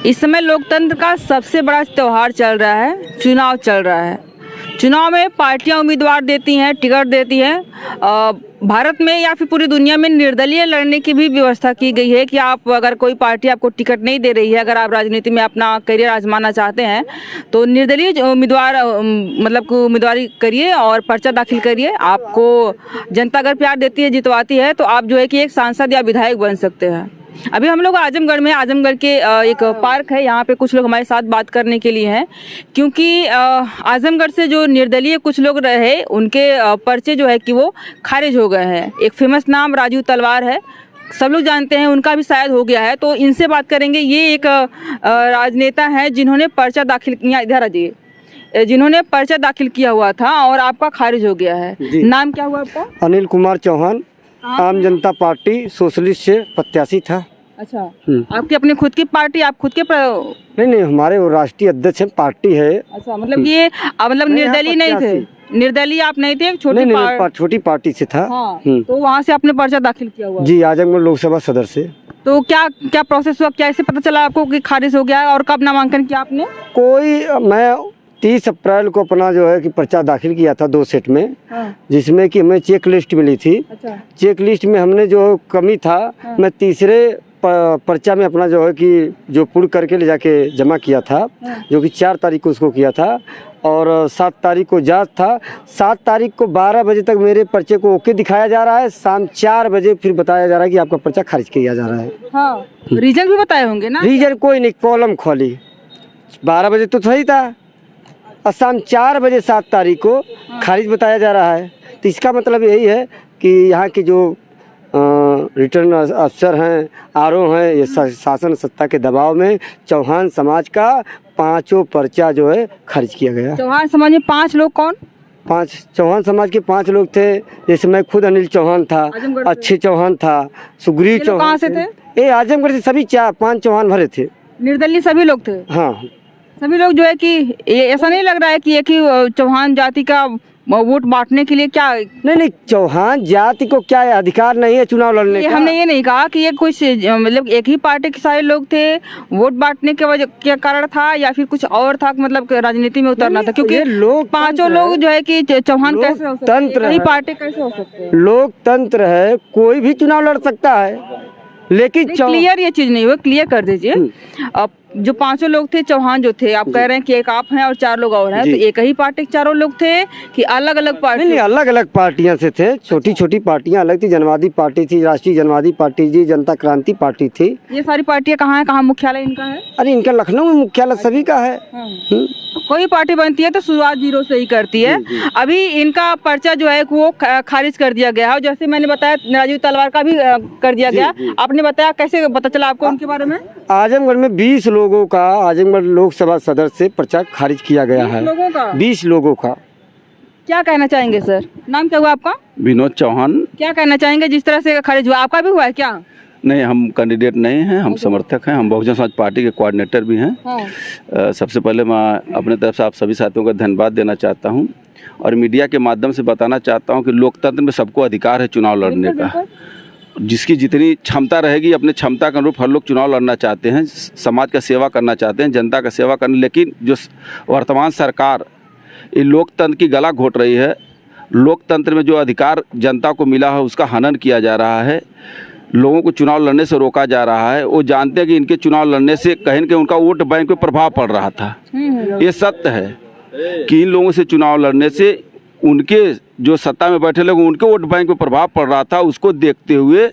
इस समय लोकतंत्र का सबसे बड़ा त्योहार चल रहा है, चुनाव चल रहा है। चुनाव में पार्टियां उम्मीदवार देती हैं, टिकट देती हैं। भारत में या फिर पूरी दुनिया में निर्दलीय लड़ने की भी व्यवस्था की गई है कि आप अगर कोई पार्टी आपको टिकट नहीं दे रही है, अगर आप राजनीति में अपना करियर आजमाना चाहते हैं तो निर्दलीय उम्मीदवार मतलब उम्मीदवारी करिए और पर्चा दाखिल करिए। आपको जनता अगर प्यार देती है, जितवाती है, तो आप जो है कि एक सांसद या विधायक बन सकते हैं। अभी हम लोग आजमगढ़ में, आजमगढ़ के एक पार्क है, यहाँ पे कुछ लोग हमारे साथ बात करने के लिए हैं, क्योंकि आजमगढ़ से जो निर्दलीय कुछ लोग रहे उनके पर्चे जो है कि वो खारिज हो गए हैं। एक फेमस नाम राजू तलवार है, सब लोग जानते हैं, उनका भी शायद हो गया है, तो इनसे बात करेंगे। ये एक राजनेता है जिन्होंने पर्चा दाखिल किया, इधर आइए, जिन्होंने पर्चा दाखिल किया हुआ था और आपका खारिज हो गया है। नाम क्या हुआ आपका? अनिल कुमार चौहान, आम जनता पार्टी सोशलिस्ट से प्रत्याशी था। अच्छा, आपकी अपनी खुद की पार्टी, आप खुद के नहीं, हमारे वो राष्ट्रीय अध्यक्ष है, पार्टी है। अच्छा, मतलब ये मतलब निर्दलीय नहीं थे, निर्दलीय आप नहीं थे, छोटी पार्टी से था। हाँ, तो वहाँ से आपने पर्चा दाखिल किया हुआ? जी, आजमगढ़ लोकसभा सदर से। तो क्या क्या प्रोसेस हुआ, क्या ऐसे पता चला आपको कि खारिज हो गया है और कब नामांकन किया आपने? मैं 30 अप्रैल को अपना जो है कि पर्चा दाखिल किया था 2 सेट में। हाँ। जिसमें कि हमें चेक लिस्ट मिली थी। अच्छा। चेक लिस्ट में हमने जो कमी था, हाँ। मैं तीसरे पर्चा में अपना जो है कि जो पूर्ण करके ले जाके जमा किया था। हाँ। जो कि 4 तारीख को उसको किया था और 7 तारीख को जांच था। 7 तारीख को 12 बजे तक मेरे पर्चे को ओके दिखाया जा रहा है। शाम 4 बजे फिर बताया जा रहा है कि आपका पर्चा खारिज किया जा रहा है। हाँ। रीजन भी बताए होंगे ना? रीजन कोई नहीं, कॉलम खोली 12 बजे तो सही था और शाम 4 बजे 7 तारीख को खारिज बताया जा रहा है। तो इसका मतलब यही है कि यहाँ के जो रिटर्न अफसर हैं, आरओ हैं, ये शासन सत्ता के दबाव में चौहान समाज का 5 पर्चा जो है खारिज किया गया। चौहान समाज में 5 लोग कौन? 5 चौहान समाज के 5 लोग थे। जैसे मैं खुद अनिल चौहान था, अच्छे चौहान था, सुग्रीव चौहान। कहाँ से थे? ये आजमगढ़ से सभी 5 चौहान भरे थे। निर्दलीय सभी लोग थे? हाँ, सभी लोग जो है कि ऐसा नहीं लग रहा है कि एक ही चौहान जाति का वोट बांटने के लिए क्या? नहीं, चौहान जाति को क्या अधिकार नहीं है चुनाव लड़ने का? हमने ये नहीं कहा कि ये कुछ मतलब एक ही पार्टी के सारे लोग थे, वोट बांटने के वजह के कारण था या फिर कुछ और था, मतलब राजनीति में उतरना था? क्योंकि लोग 5 लोग जो है कि चौहान कैसे हो सकते हैं, पार्टी कैसे हो सकते हैं? लोकतंत्र है, कोई भी चुनाव लड़ सकता है, लेकिन क्लियर ये चीज नहीं हुआ, क्लियर कर दीजिए। अब जो 5 लोग थे चौहान जो थे, आप कह रहे हैं कि एक आप हैं और 4 लोग और हैं, तो एक ही पार्टी के 4 लोग थे कि अलग अलग पार्टी? नहीं, अलग अलग पार्टियां से थे। छोटी छोटी पार्टियां अलग थी। जनवादी पार्टी थी, राष्ट्रीय जनवादी पार्टी थी, जनता क्रांति पार्टी थी। ये सारी पार्टियां कहाँ है, कहाँ मुख्यालय इनका है? अरे इनका लखनऊ में मुख्यालय सभी का है। कोई पार्टी बनती है तो शुरुआत 0 से ही करती है। अभी इनका पर्चा जो है वो खारिज कर दिया गया है। जैसे मैंने बताया राजू तलवार का भी कर दिया गया। आपने बताया, कैसे पता चला आपको उनके बारे में? आजमगढ़ में 20 लोगों का आजमगढ़ लोकसभा सदर से पर्चा खारिज किया गया है। 20 लोगों का। क्या कहना चाहेंगे सर? नाम क्या हुआ आपका? विनोद चौहान। क्या कहना चाहेंगे जिस तरह से खारिज हुआ? आपका भी हुआ है क्या? नहीं, हम कैंडिडेट नहीं हैं, हम समर्थक हैं। हम बहुजन समाज पार्टी के कोऑर्डिनेटर भी हैं। हाँ। सबसे पहले मैं अपने तरफ से आप सभी साथियों का धन्यवाद देना चाहता हूं और मीडिया के माध्यम से बताना चाहता हूं कि लोकतंत्र में सबको अधिकार है चुनाव लड़ने का। जिसकी जितनी क्षमता रहेगी, अपने क्षमता के अनुरूप हर लोग चुनाव लड़ना चाहते हैं, समाज का सेवा करना चाहते हैं, जनता का सेवा करना। लेकिन जो वर्तमान सरकार ये लोकतंत्र की गला घोट रही है, लोकतंत्र में जो अधिकार जनता को मिला है उसका हनन किया जा रहा है, लोगों को चुनाव लड़ने से रोका जा रहा है। वो जानते हैं कि इनके चुनाव लड़ने से कहीं न कहीं उनका वोट बैंक पे प्रभाव पड़ रहा था। ये सत्य है कि इन लोगों से चुनाव लड़ने से उनके जो सत्ता में बैठे लोग, उनके वोट बैंक पे प्रभाव पड़ रहा था। उसको देखते हुए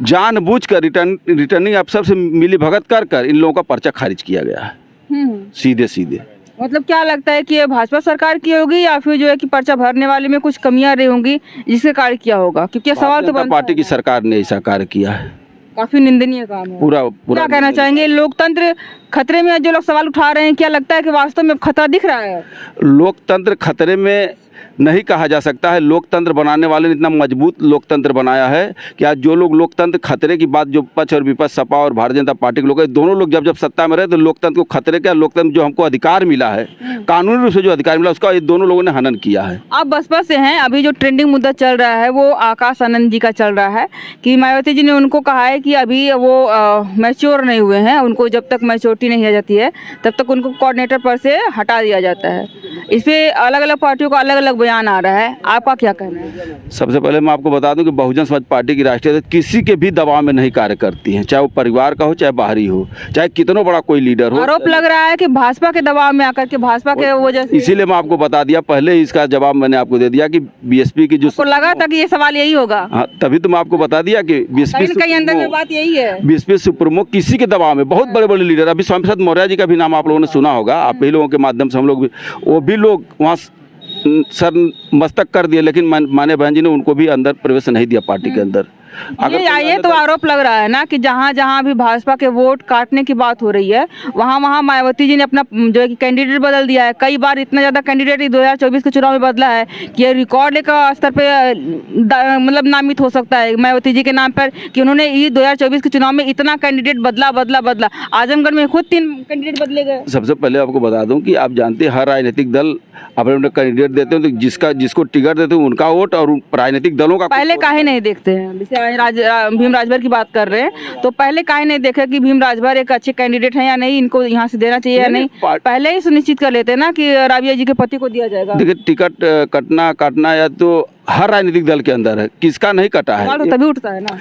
जानबूझकर रिटर्निंग अफसर से मिली भगत कर इन लोगों का पर्चा खारिज किया गया है सीधे। मतलब क्या लगता है कि ये भाजपा सरकार की होगी या फिर जो है कि पर्चा भरने वाले में कुछ कमियां रही होंगी जिसके कारण किया होगा? क्योंकि सवाल तो पार्टी की सरकार ने ऐसा कार्य किया है। काफी निंदनीय काम है। पूरा क्या कहना चाहेंगे? लोकतंत्र खतरे में, जो लोग सवाल उठा रहे हैं, क्या लगता है कि वास्तव में खतरा दिख रहा है? लोकतंत्र खतरे में नहीं कहा जा सकता है। लोकतंत्र बनाने वाले ने इतना मजबूत लोकतंत्र बनाया है कि आज जो लोग लोकतंत्र खतरे की बात, जो पक्ष और विपक्ष, सपा और भारतीय जनता पार्टी के लोग हैं, दोनों लोग जब सत्ता में रहे तो लोकतंत्र को खतरे का, लोकतंत्र जो हमको अधिकार मिला है, कानूनी रूप से जो अधिकार मिला, उसका ये दोनों लोगों ने हनन किया है। आप बसपा से हैं, अभी जो ट्रेंडिंग मुद्दा चल रहा है वो आकाश आनंद जी का चल रहा है कि मायावती जी ने उनको कहा है कि अभी वो मैच्योर नहीं हुए हैं, उनको जब तक मैच्योरिटी नहीं आ जाती है तब तक उनको कोऑर्डिनेटर पर से हटा दिया जाता है। इस पे अलग अलग पार्टियों का अलग अलग बयान आ रहा है, आपका क्या कहना है? सबसे पहले मैं आपको बता दूं कि बहुजन समाज पार्टी की राष्ट्रीय अध्यक्ष किसी के भी दबाव में नहीं कार्य करती हैं, चाहे वो परिवार का हो, चाहे बाहरी हो, चाहे कितना बड़ा कोई लीडर हो। आरोप लग रहा है कि भाजपा के दबाव में आकर के, भाजपा के वजह से, इसीलिए मैं आपको बता दिया, पहले ही इसका जवाब मैंने आपको दे दिया कि बीएसपी की जो, आपको लगा था कि ये सवाल यही होगा? हाँ, तभी तो मैं आपको बता दिया कि कहीं अंदर में बात यही है। बीएसपी सुप्रीमो किसी के दबाव में, बहुत बड़े बड़े लीडर, अभी स्वामी प्रसाद मौर्य जी का भी नाम आप लोगों ने सुना होगा, आप ही लोगों के माध्यम से हम लोग भी, वो भी लोग वहाँ सर मस्तक कर दिए, लेकिन माने बहन जी ने उनको भी अंदर प्रवेश नहीं दिया पार्टी के अंदर। ये तो आरोप लग रहा है ना कि जहाँ जहाँ भी भाजपा के वोट काटने की बात हो रही है वहाँ वहाँ मायावती जी ने अपना जो है कि कैंडिडेट बदल दिया है। कई बार इतना ज़्यादा कैंडिडेट 2024 के चुनाव में बदला है कि ये रिकॉर्ड एक स्तर पे मतलब नामित हो सकता है मायावती जी के नाम पर कि उन्होंने ये 2024 के चुनाव में इतना कैंडिडेट बदला। आजमगढ़ में खुद 3 कैंडिडेट बदले गए। सबसे पहले आपको बता दूं कि आप जानते हैं हर राजनीतिक दल अपने अपने कैंडिडेट देते हैं, तो जिसको टिकट देते हैं उनका वोट, और राजनीतिक दलों का पहले काहे नहीं देखते हैं? जैसे भीम राजभर की बात कर रहे हैं तो पहले काहे नहीं देखा कि भीम राजभर एक अच्छे कैंडिडेट हैं या नहीं, इनको यहाँ से देना चाहिए या नहीं? पहले ही सुनिश्चित कर लेते हैं ना कि राबिया जी के पति को दिया जाएगा। देखिए, टिकट काटना या तो हर राजनीतिक दल के अंदर है, किसका नहीं कटा है तो तभी उठता है ना।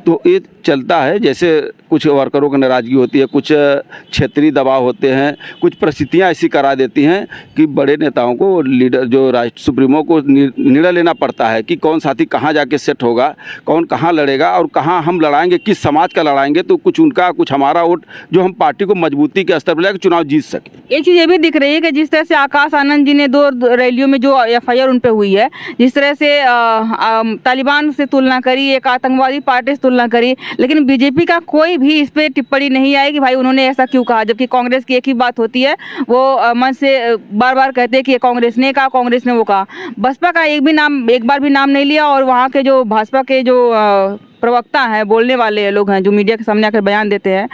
तो ये चलता है, जैसे कुछ वर्करों की नाराजगी होती है, कुछ क्षेत्रीय दबाव होते हैं, कुछ परिस्थितियां ऐसी करा देती हैं कि बड़े नेताओं को, लीडर जो राष्ट्र सुप्रीमो को निर्णय लेना पड़ता है कि कौन साथी कहाँ जाके सेट होगा, कौन कहाँ लड़ेगा और कहाँ हम लड़ाएंगे, किस समाज का लड़ाएंगे, तो कुछ उनका कुछ हमारा वोट जो हम पार्टी को मजबूती के स्तर पर लेकर चुनाव जीत सके। एक चीज़ ये भी दिख रही है कि जिस तरह से आकाश आनंद जी ने 2 रैलियों में जो FIR उन पे हुई है, जिस तरह से तालिबान से तुलना करी, एक आतंकवादी पार्टी से तुलना करी, लेकिन बीजेपी का कोई भी इस पे टिप्पणी नहीं आई कि भाई उन्होंने ऐसा क्यों कहा, जबकि कांग्रेस की एक ही बात होती है, वो मन से बार बार कहते हैं कि कांग्रेस ने कहा, कांग्रेस ने वो कहा। बसपा का एक बार भी नाम नहीं लिया, और वहाँ के जो भाजपा के जो प्रवक्ता हैं, बोलने वाले लोग हैं, जो मीडिया के सामने आकर बयान देते हैं,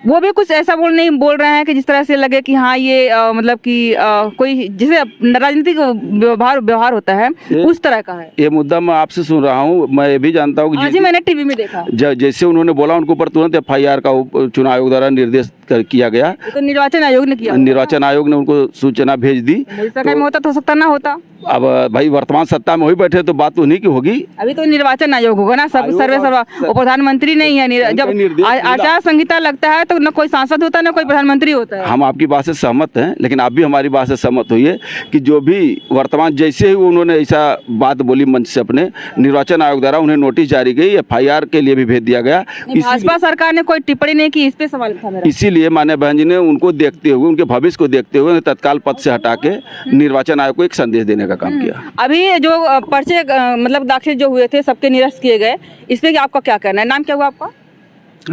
वो भी कुछ ऐसा बोल रहे हैं कि जिस तरह से लगे कि हाँ ये मतलब कि कोई जैसे राजनीतिक व्यवहार होता है उस तरह का है। ये मुद्दा मैं आपसे सुन रहा हूँ, मैं ये भी जानता हूँ कि आज ही मैंने टीवी में देखा, जैसे उन्होंने बोला उनको ऊपर तुरंत FIR का चुनाव आयोग द्वारा निर्देश किया गया। तो निर्वाचन आयोग ने किया, निर्वाचन आयोग ने उनको सूचना भेज दी। में होता तो सकता ना होता। अब भाई वर्तमान सत्ता में वही बैठे तो बात तो उन्हीं की होगी। अभी तो निर्वाचन आयोग होगा ना, सब सर्वा, वो प्रधानमंत्री नहीं है। जब आचार संहिता लगता है तो न कोई सांसद होता है न कोई प्रधानमंत्री होता है। हम आपकी बात से सहमत हैं, लेकिन आप भी हमारी बात से सहमत होइए कि जो भी वर्तमान, जैसे ही उन्होंने ऐसा बात बोली मंच से अपने, निर्वाचन आयोग द्वारा उन्हें नोटिस जारी की, FIR के लिए भी भेज दिया गया। भाजपा सरकार ने कोई टिप्पणी नहीं की, इस पे सवाल था मेरा। इसीलिए माननीय बहन जी ने उनको देखते हुए, उनके भविष्य को देखते हुए तत्काल पद से हटा के निर्वाचन आयोग को एक संदेश देने का काम किया। अभी जो पर्चे मतलब दाखिल जो हुए थे सबके निरस्त किए गए, इस पे आपका क्या कहना है? नाम क्या हुआ आपका?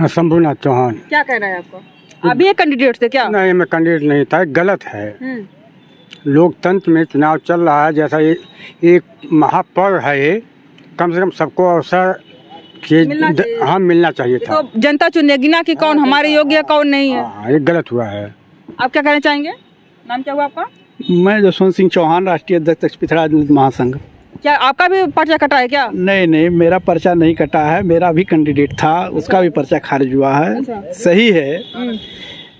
शंभुनाथ चौहान। क्या कहना है आपका? अभी एक कैंडिडेट थे क्या? नहीं, मैं कैंडिडेट नहीं था, गलत है। लोकतंत्र में चुनाव चल रहा है, जैसा ये एक महापर्व है, ये कम से कम सबको अवसर मिलना चाहिए था। तो जनता चुनेगी ना कि कौन हमारे योग्य है कौन नहीं है। ये गलत हुआ है। आप क्या कहना चाहेंगे? नाम क्या हुआ आपका? मैं जसवंत सिंह चौहान, राष्ट्रीय अध्यक्ष पिछड़ा दलित महासंघ। क्या आपका भी पर्चा कटा है क्या? नहीं, मेरा पर्चा नहीं कटा है, मेरा भी कैंडिडेट था, उसका भी पर्चा खारिज हुआ है। अच्छा। सही है,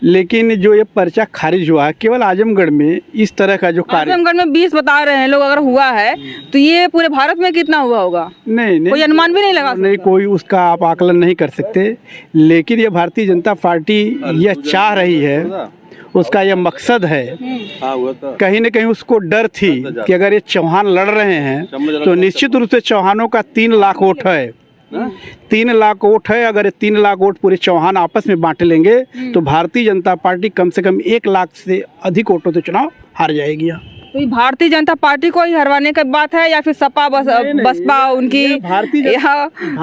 लेकिन जो ये पर्चा खारिज हुआ है केवल आजमगढ़ में इस तरह का जो कार्य, आजमगढ़ में 20 बता रहे हैं लोग, अगर हुआ है तो ये पूरे भारत में कितना हुआ होगा? नहीं, कोई अनुमान भी नहीं लगा सकता। नहीं, कोई उसका आप आकलन नहीं कर सकते, लेकिन ये भारतीय जनता पार्टी यह चाह रही है, उसका यह मकसद है। कहीं न कहीं उसको डर थी कि अगर ये चौहान लड़ रहे हैं तो निश्चित रूप से चौहानों का 3 लाख वोट है, 3 लाख वोट है। अगर 3 लाख वोट पूरे चौहान आपस में बांट लेंगे तो भारतीय जनता पार्टी कम से कम 1 लाख से अधिक वोटों से चुनाव हार जाएगी। तो ये भारतीय जनता पार्टी को ही हरवाने की बात है या फिर सपा बसपा उनकी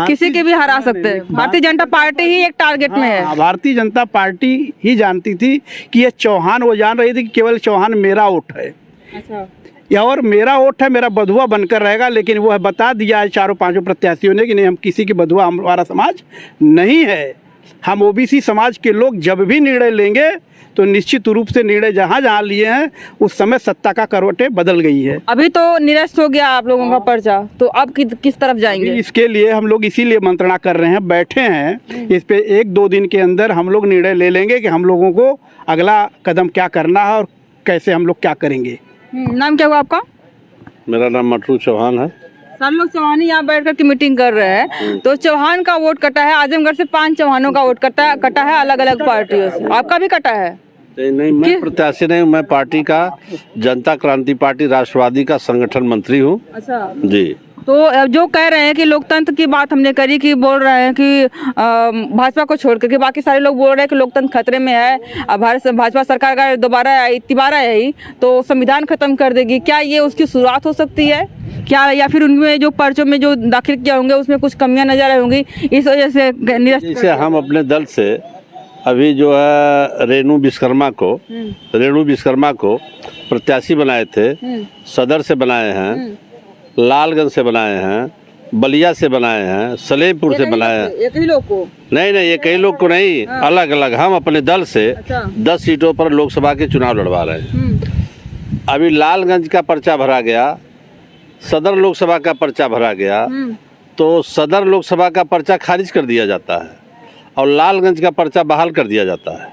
किसी के भी हरा सकते हैं? भारतीय जनता पार्टी ही एक टारगेट में है। भारतीय जनता पार्टी ही जानती थी कि ये चौहान, वो जान रही थी कि केवल चौहान मेरा वोट है। अच्छा। या और मेरा वोट है, मेरा बधुआ बनकर रहेगा, लेकिन वो है बता दिया है चारों पांचों प्रत्याशियों ने कि नहीं, हम किसी की बधुआ हमारा समाज नहीं है। हम ओबीसी समाज के लोग जब भी निर्णय लेंगे तो निश्चित रूप से निर्णय जहाँ जहाँ लिए हैं उस समय सत्ता का करवटें बदल गई है। अभी तो निरस्त हो गया आप लोगों का पर्चा, तो अब किस तरफ जाएंगे? इसके लिए हम लोग इसीलिए मंत्रणा कर रहे हैं, बैठे हैं इस पे। 1-2 दिन के अंदर हम लोग निर्णय ले लेंगे कि हम लोगों को अगला कदम क्या करना है और कैसे हम लोग क्या करेंगे। नाम क्या हुआ आपका? मेरा नाम मटरू चौहान है। सब लोग चौहान यहाँ बैठ कर मीटिंग कर रहे हैं, तो चौहान का वोट कटा है, आजमगढ़ से 5 चौहानों का वोट कटा है अलग अलग पार्टियों से, आपका भी कटा है? नहीं, मैं प्रत्याशी नहीं, मैं पार्टी का जनता क्रांति पार्टी राष्ट्रवादी का संगठन मंत्री हूँ। अच्छा जी। तो जो कह रहे हैं कि लोकतंत्र की बात हमने करी, कि बोल रहे हैं कि भाजपा को छोड़ करके बाकी सारे लोग बोल रहे हैं कि लोकतंत्र खतरे में है, भाजपा सरकार का तिबारा है ही तो संविधान खत्म कर देगी। क्या ये उसकी शुरुआत हो सकती है क्या, या फिर उनमें जो पर्चों में जो दाखिल किया होंगे उसमें कुछ कमियां नजर आई होंगी, इस वजह से जैसे हम अपने दल से अभी जो है रेणु विश्वकर्मा को प्रत्याशी बनाए थे, सदर से बनाए हैं, लालगंज से बनाए हैं, बलिया से बनाए हैं, सलेमपुर से बनाए हैं। एक ही लोग को? नहीं, ये कई लोग को नहीं, अलग अलग हम अपने दल से 10 सीटों पर लोकसभा के चुनाव लड़वा रहे हैं। अभी लालगंज का पर्चा भरा गया, सदर लोकसभा का पर्चा भरा गया, तो सदर लोकसभा का पर्चा खारिज कर दिया जाता है और लालगंज का पर्चा बहाल कर दिया जाता है।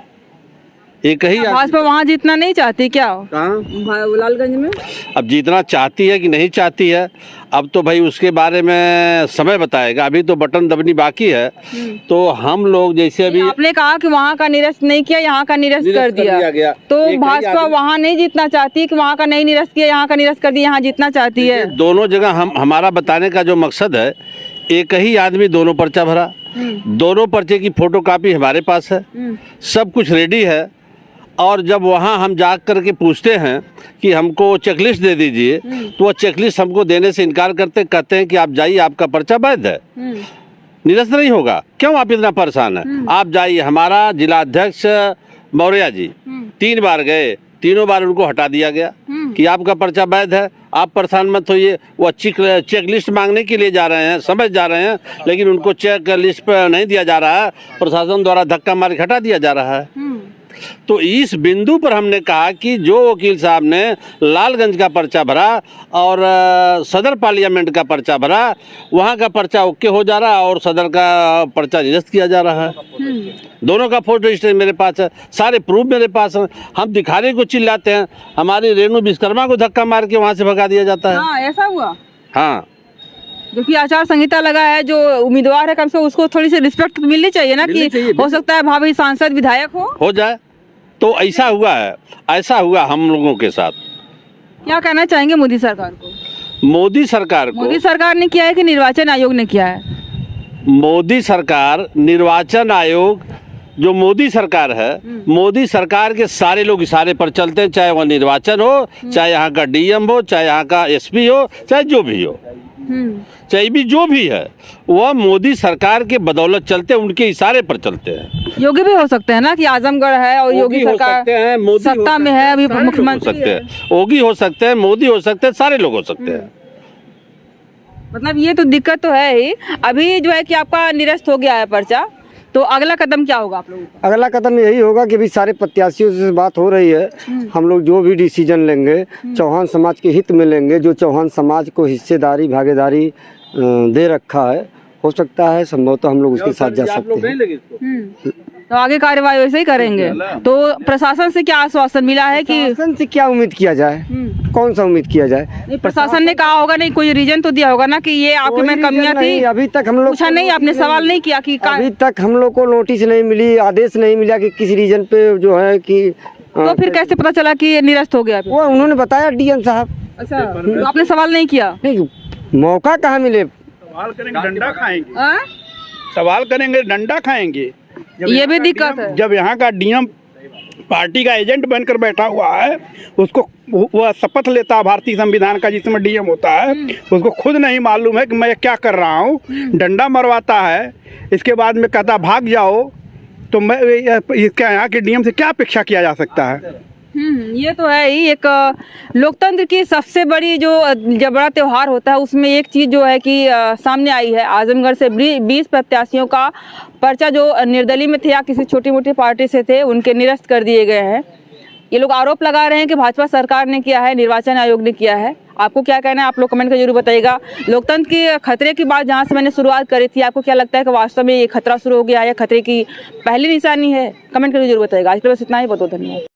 एक ही भाजपा वहाँ जीतना नहीं चाहती क्या? लालगंज में अब जीतना चाहती है कि नहीं चाहती है, अब तो भाई उसके बारे में समय बताएगा। अभी तो बटन दबनी बाकी है। तो हम लोग जैसे अभी आपने कहा कि वहाँ का निरस्त नहीं किया, यहाँ का निरस्त कर दिया गया। तो भाजपा वहाँ नहीं जीतना चाहती कि वहाँ का नहीं निरस्त किया, यहाँ का निरस्त कर दिया, यहाँ जीतना चाहती है? दोनों जगह हमारा बताने का जो मकसद है, एक ही आदमी दोनों पर्चा भरा, दोनों पर्चे की फोटोकॉपी हमारे पास है, सब कुछ रेडी है। और जब वहाँ हम जा कर के पूछते हैं कि हमको चेकलिस्ट दे दीजिए, तो वो चेकलिस्ट हमको देने से इनकार कहते हैं कि आप जाइए, आपका पर्चा वैध है, निरस्त नहीं होगा। क्यों आप इतना परेशान हैं? आप जाइए। हमारा जिला अध्यक्ष मौर्य जी 3 बार गए, तीनों बार उनको हटा दिया गया कि आपका पर्चा वैध है, आप परेशान मत होइए। वो चेक लिस्ट मांगने के लिए जा रहे हैं, समझ जा रहे हैं, लेकिन उनको चेक लिस्ट पर नहीं दिया जा रहा है, प्रशासन द्वारा धक्का मार के हटा दिया जा रहा है। तो इस बिंदु पर हमने कहा कि जो वकील साहब ने लालगंज का पर्चा भरा और सदर पार्लियामेंट का पर्चा भरा, वहाँ का पर्चा ओके हो जा रहा है और सदर का पर्चा निरस्त किया जा रहा है। दोनों का फोटो रजिस्टर मेरे पास है, सारे प्रूफ मेरे पास है। हम दिखाने को चिल्लाते हैं, हमारी रेणु विश्वकर्मा को धक्का मार के वहाँ से भगा दिया जाता है। हाँ, ऐसा हुआ। हाँ, जो कि आचार संहिता लगा है, जो उम्मीदवार है कम से कम उसको थोड़ी सी रिस्पेक्ट मिलनी चाहिए ना, कि हो सकता है भाभी सांसद विधायक हो जाए। तो ऐसा हुआ हम लोगों के साथ। क्या कहना चाहेंगे मोदी सरकार को? मोदी सरकार ने किया है कि निर्वाचन आयोग ने किया है? मोदी सरकार, निर्वाचन आयोग, जो मोदी सरकार है, मोदी सरकार के सारे लोग इशारे पर चलते हैं, चाहे वह निर्वाचन हो, चाहे यहाँ का डीएम हो, चाहे यहाँ का एसपी हो, चाहे जो भी हो, चाहे भी जो भी है, वह मोदी सरकार के बदौलत चलते हैं, उनके इशारे पर चलते हैं। योगी भी हो सकते हैं ना, कि आजमगढ़ है और योगी सरकार सत्ता में है, अभी मुख्यमंत्री सकते हैं, योगी हो सकते हैं, मोदी हो सकते हैं, सारे लोग हो सकते हैं। मतलब ये तो दिक्कत तो है ही। अभी जो है कि आपका निरस्त हो गया है पर्चा, तो अगला कदम क्या होगा आप लोगों का? अगला कदम यही होगा कि अभी सारे प्रत्याशियों से बात हो रही है, हम लोग जो भी डिसीजन लेंगे चौहान समाज के हित में लेंगे। जो चौहान समाज को हिस्सेदारी भागीदारी दे रखा है, हो सकता है संभवतः हम लोग उसके साथ जा सकते हैं। तो आगे कार्यवाही वैसे ही करेंगे। तो प्रशासन से क्या आश्वासन मिला है कि प्रशासन से क्या उम्मीद किया जाए, कौन सा उम्मीद किया जाए? प्रशासन ने कहा होगा, नहीं कोई रीजन तो दिया होगा ना कि ये आपके में कमियां थी? अभी तक हम लोग पूछा नहीं, आपने सवाल नहीं किया कि अभी तक हम लोग को नोटिस नहीं मिली, आदेश नहीं मिला कि किस रीजन पे जो है कि तो फिर कैसे पता चला कि ये निरस्त हो गया? वो उन्होंने बताया डीएम साहब। अच्छा, तो आपने सवाल नहीं किया? नहीं, मौका कहाँ मिले? सवाल करेंगे डंडा खाएंगे, सवाल करेंगे डंडा खाएंगे। ये भी दिक्कत है। जब यहाँ का डीएम पार्टी का एजेंट बनकर बैठा हुआ है, उसको वह शपथ लेता है भारतीय संविधान का जिसमें डीएम होता है, उसको खुद नहीं मालूम है कि मैं क्या कर रहा हूँ, डंडा मरवाता है, इसके बाद में कहता भाग जाओ। तो मैं इसके यहाँ के डीएम से क्या अपेक्षा किया जा सकता है? ये तो है ही। एक लोकतंत्र की सबसे बड़ी जो बड़ा त्यौहार होता है उसमें एक चीज़ जो है कि सामने आई है। आजमगढ़ से 20 प्रत्याशियों का पर्चा जो निर्दलीय में थे या किसी छोटी मोटी पार्टी से थे उनके निरस्त कर दिए गए हैं। ये लोग आरोप लगा रहे हैं कि भाजपा सरकार ने किया है, निर्वाचन आयोग ने किया है। आपको क्या कहना है? आप लोग कमेंट कर जरूर बताइएगा। लोकतंत्र की खतरे की बात जहाँ से मैंने शुरुआत करी थी, आपको क्या लगता है कि वास्तव में ये खतरा शुरू हो गया है या खतरे की पहली निशानी है? कमेंट करके जरूर बताइएगा। आज के लिए बस इतना ही। बहुत बहुत धन्यवाद।